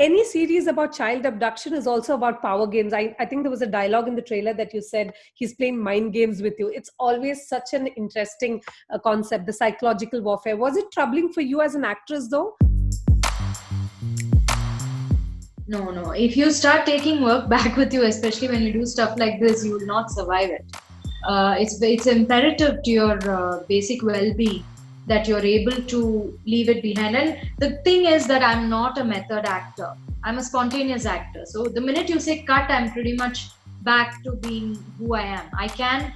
any series about child abduction is also about power games. I think there was a dialogue in the trailer that you said he's playing mind games with you. It's always such an interesting concept, the psychological warfare. Was it troubling for you as an actress though? No. If you start taking work back with you, especially when you do stuff like this, you will not survive it. It's imperative to your basic well-being that you're able to leave it behind. And the thing is that I'm not a method actor. I'm a spontaneous actor. So the minute you say cut, I'm pretty much back to being who I am. I can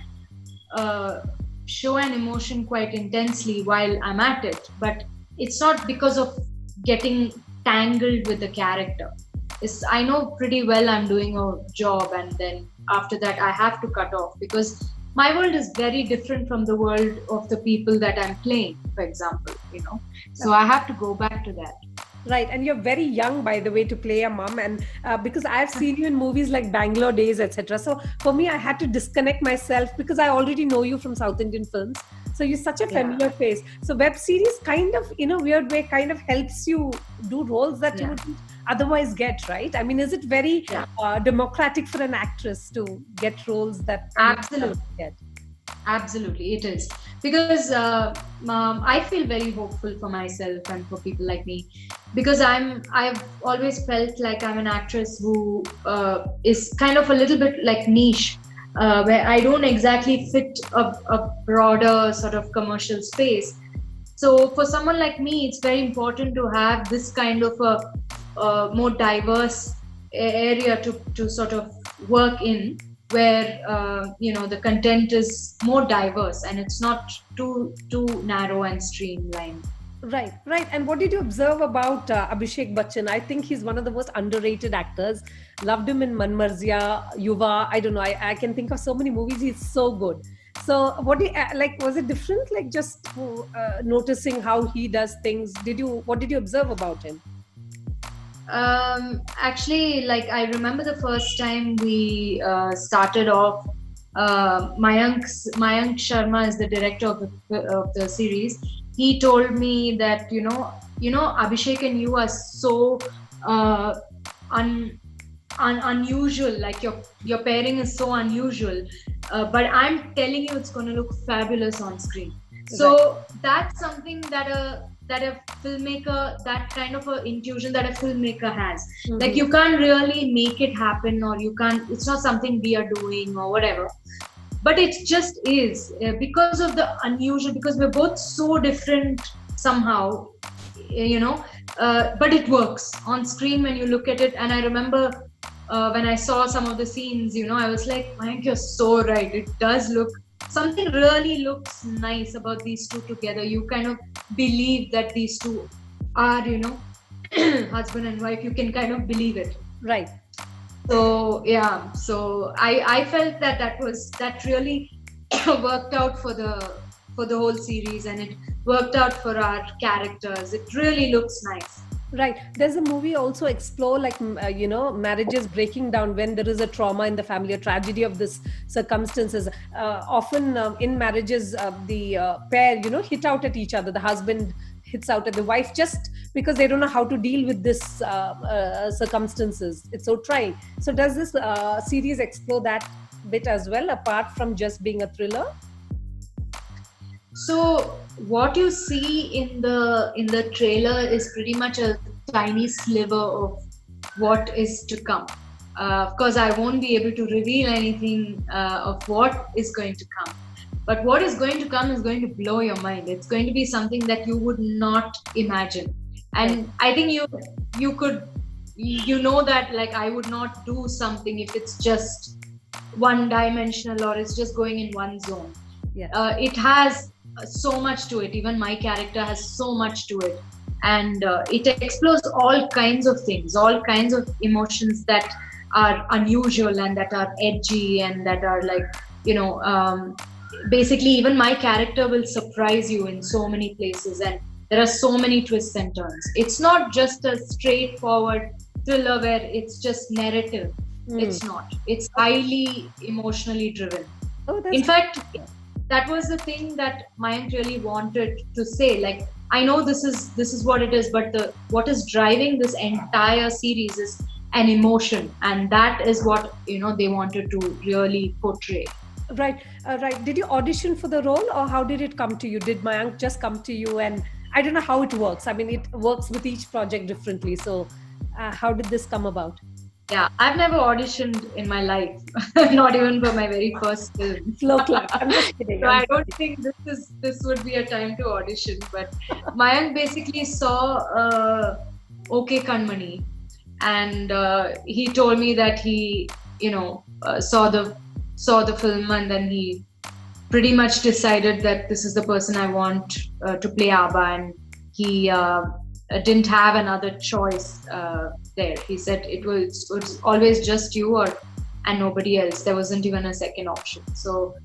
show an emotion quite intensely while I'm at it, but it's not because of getting tangled with the character. I know pretty well I'm doing a job, and then after that I have to cut off because my world is very different from the world of the people that I'm playing, for example, So I have to go back to that. Right, and you're very young, by the way, to play a mom, and because I've seen you in movies like Bangalore Days, etc. So for me, I had to disconnect myself because I already know you from South Indian films. So you're such a familiar face. So web series kind of, in a weird way, kind of helps you do roles that you wouldn't otherwise get, right? I mean, is it very democratic for an actress to get roles that absolutely you get? Absolutely, it is. Because I feel very hopeful for myself and for people like me, because I've always felt like I'm an actress who is kind of a little bit like niche, where I don't exactly fit a broader sort of commercial space. So for someone like me, it's very important to have this kind of a more diverse area to sort of work in, where the content is more diverse and it's not too narrow and streamlined. Right. And what did you observe about Abhishek Bachchan? I think he's one of the most underrated actors. Loved him in Man Marziya, Yuva. I don't know. I can think of so many movies. He's so good. So what do you, was it different? Like just noticing how he does things. What did you observe about him? Actually, like I remember the first time we started off, Mayank Sharma is the director of the series. He told me that Abhishek and you are so unusual. Like your pairing is so unusual, but I'm telling you, it's going to look fabulous on screen. So that's something that a filmmaker, that kind of an intuition that a filmmaker has. Mm-hmm. Like you can't really make it happen, or it's not something we are doing or whatever. But it just is because of the unusual, because we're both so different somehow, but it works on screen when you look at it. And I remember when I saw some of the scenes, I was like, Mayank, you're so right. It does look, something really looks nice about these two together. You kind of believe that these two are, husband and wife. You can kind of believe it. Right. So I felt that really worked out for the whole series, and it worked out for our characters. It really looks nice. Right. There's a movie also explore like, marriages breaking down when there is a trauma in the family, a tragedy of this circumstances. Often in marriages, the pair, hit out at each other. The husband hits out at the wife just because they don't know how to deal with this circumstances. It's so trying. So does this series explore that bit as well, apart from just being a thriller? So what you see in the trailer is pretty much a tiny sliver of what is to come. Of course, I won't be able to reveal anything of what is going to come. But what is going to come is going to blow your mind. It's going to be something that you would not imagine. And I think you could, that like I would not do something if it's just one dimensional or it's just going in one zone. Yeah. It has so much to it. Even my character has so much to it. And it explores all kinds of things, all kinds of emotions that are unusual and that are edgy and that are like, basically even my character will surprise you in so many places, and there are so many twists and turns. It's not just a straightforward thriller where it's just narrative. It's not. It's highly emotionally driven. In fact, that was the thing that Mayank really wanted to say. Like, I know this is what it is, but the what is driving this entire series is an emotion, and that is what they wanted to really portray. Right, right. Did you audition for the role, or how did it come to you? Did Mayank just come to you? And I don't know how it works. I mean, it works with each project differently. So, how did this come about? Yeah, I've never auditioned in my life, not even for my very first film. Slow clap. I'm just kidding. So I don't think this would be a time to audition. But Mayank basically saw OK Kanmani, and he told me that he saw the film, and then he pretty much decided that this is the person I want to play Abba, and he didn't have another choice there. He said it was always just you and nobody else. There wasn't even a second option. So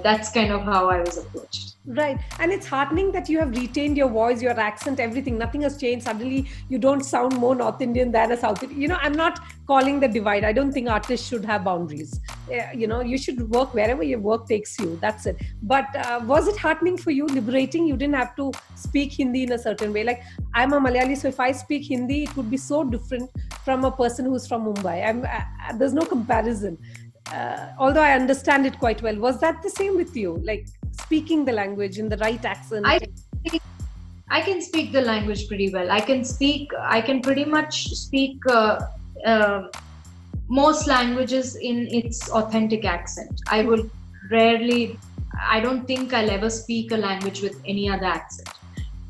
that's kind of how I was approached. Right. And it's heartening that you have retained your voice, your accent, everything. Nothing has changed. Suddenly, you don't sound more North Indian than a South Indian. I'm not calling the divide. I don't think artists should have boundaries. You should work wherever your work takes you. That's it. But was it heartening for you, liberating? You didn't have to speak Hindi in a certain way. Like, I'm a Malayali, so if I speak Hindi, it would be so different from a person who's from Mumbai. There's no comparison. Although I understand it quite well. Was that the same with you? Like, speaking the language in the right accent? I can speak the language pretty well. I can pretty much speak most languages in its authentic accent. I don't think I'll ever speak a language with any other accent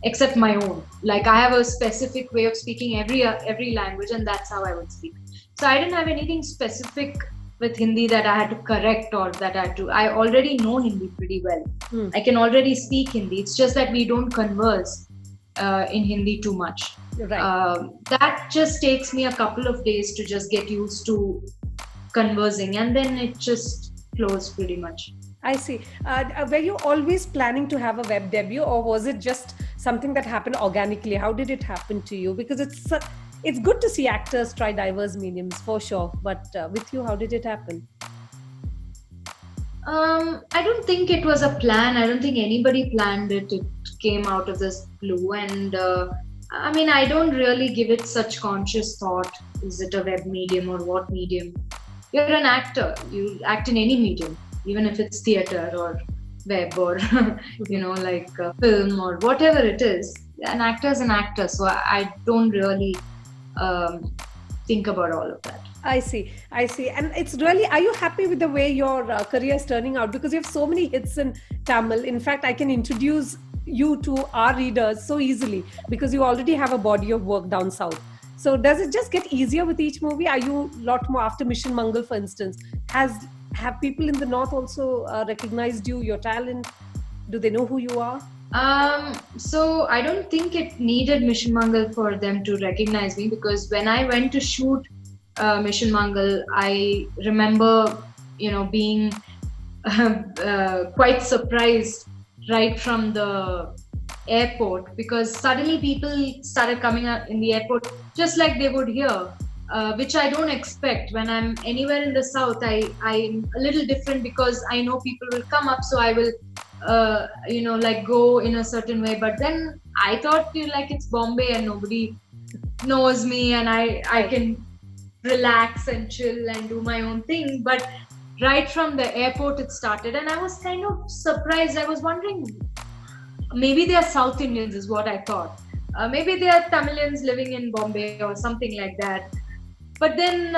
except my own. Like, I have a specific way of speaking every language, and that's how I would speak. So I didn't have anything specific with Hindi that I had to correct, or that I already know Hindi pretty well. I can already speak Hindi. It's just that we don't converse in Hindi too much. Right. That just takes me a couple of days to just get used to conversing, and then it just flows pretty much. I see. Were you always planning to have a web debut, or was it just something that happened organically? How did it happen to you? Because it's good to see actors try diverse mediums, for sure. But with you, how did it happen? I don't think it was a plan. I don't think anybody planned it. It came out of this blue. And I don't really give it such conscious thought. Is it a web medium or what medium? You're an actor. You act in any medium, even if it's theater or web or, like film or whatever it is. An actor is an actor. So I don't really think about all of that. I see. And it's really, are you happy with the way your career is turning out? Because you have so many hits in Tamil. In fact, I can introduce you to our readers so easily because you already have a body of work down south. So does it just get easier with each movie? Are you a lot more after Mission Mangal, for instance? Have people in the north also recognized you, your talent? Do they know who you are? So I don't think it needed Mission Mangal for them to recognize me, because when I went to shoot Mission Mangal, I remember, being quite surprised right from the airport, because suddenly people started coming out in the airport just like they would here, which I don't expect. When I'm anywhere in the south, I'm a little different because I know people will come up, so I will go in a certain way. But then I thought it's Bombay and nobody knows me, and I can relax and chill and do my own thing. But right from the airport it started, and I was kind of surprised. I was wondering, maybe they are South Indians is what I thought. Maybe they are Tamilians living in Bombay or something like that. But then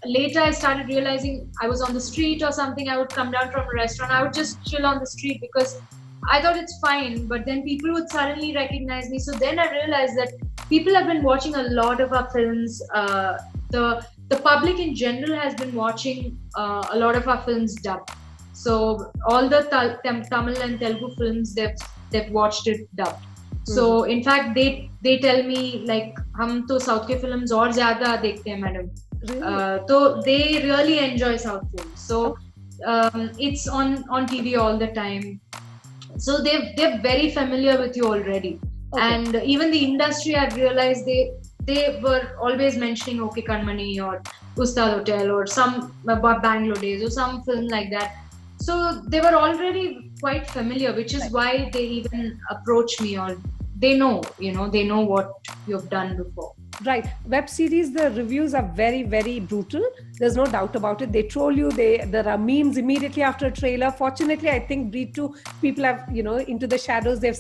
later I started realizing I was on the street or something. I would come down from a restaurant. I would just chill on the street because I thought it's fine. But then people would suddenly recognize me. So then I realized that people have been watching a lot of our films. The public in general has been watching a lot of our films dubbed. So all the Tamil and Telugu films, they've watched it dubbed. So in fact they tell me like, हम तो South के films और ज़्यादा देखते हैं madam. So they really enjoy South films. So it's on TV all the time. So they're very familiar with you already. Okay. And even the industry, I've realized they were always mentioning OK Kanmani or Ustad Hotel or some Bangalore Days or some film like that. So they were already quite familiar, which is why they even approach me, or they know, they know what you've done before. Right. Web series, the reviews are very, very brutal. There's no doubt about it. They troll you. There are memes immediately after a trailer. Fortunately, I think Breed 2 people have, Into the Shadows, they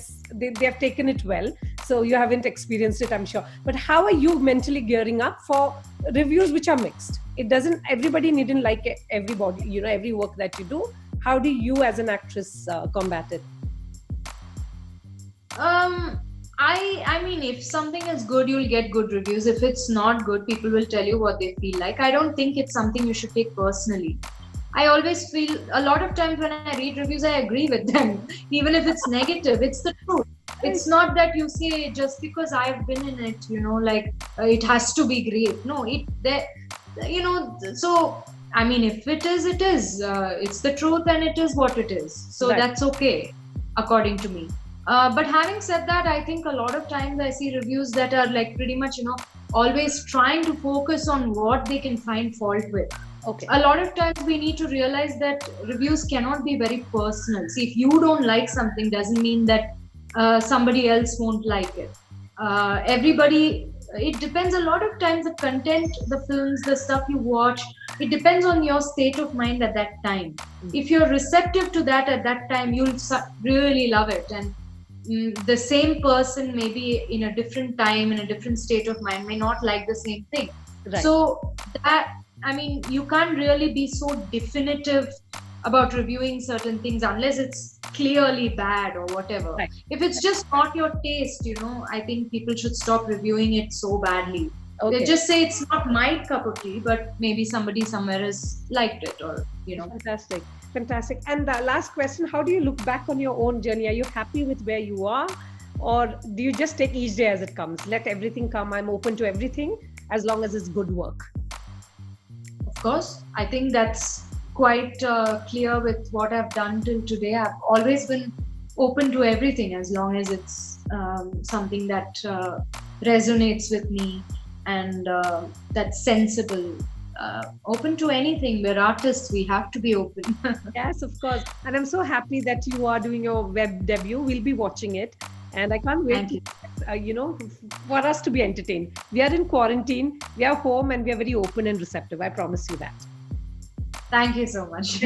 have taken it well. So you haven't experienced it, I'm sure. But how are you mentally gearing up for reviews which are mixed? Everybody needn't like everybody, every work that you do. How do you as an actress combat it? I mean, if something is good, you'll get good reviews. If it's not good, people will tell you what they feel like. I don't think it's something you should take personally. I always feel a lot of times when I read reviews, I agree with them, even if it's negative. It's the truth. It's not that you say just because I've been in it, it has to be great. No, so I mean, if it is, it is. It's the truth, and it is what it is. So Right. that's okay, according to me. But having said that, I think a lot of times I see reviews that are like pretty much, always trying to focus on what they can find fault with. Okay. A lot of times we need to realize that reviews cannot be very personal. See, if you don't like something, doesn't mean that somebody else won't like it. It depends a lot of times, the content, the films, the stuff you watch, it depends on your state of mind at that time. If you're receptive to that at that time, you'll really love it. And the same person, maybe in a different time, in a different state of mind, may not like the same thing. Right. So you can't really be so definitive about reviewing certain things unless it's clearly bad or whatever. Right. If it's just not your taste, I think people should stop reviewing it so badly. Okay. They just say it's not my cup of tea, but maybe somebody somewhere has liked it, or Fantastic. And the last question, how do you look back on your own journey? Are you happy with where you are, or do you just take each day as it comes? Let everything come. I'm open to everything as long as it's good work. Of course, I think that's quite clear with what I've done till today. I've always been open to everything as long as it's something that resonates with me and that's sensible. Open to anything. We're artists, we have to be open. Yes, of course. And I'm so happy that you are doing your web debut. We'll be watching it. And I can't wait, for us to be entertained. We are in quarantine, we are home, and we are very open and receptive. I promise you that. Thank you so much.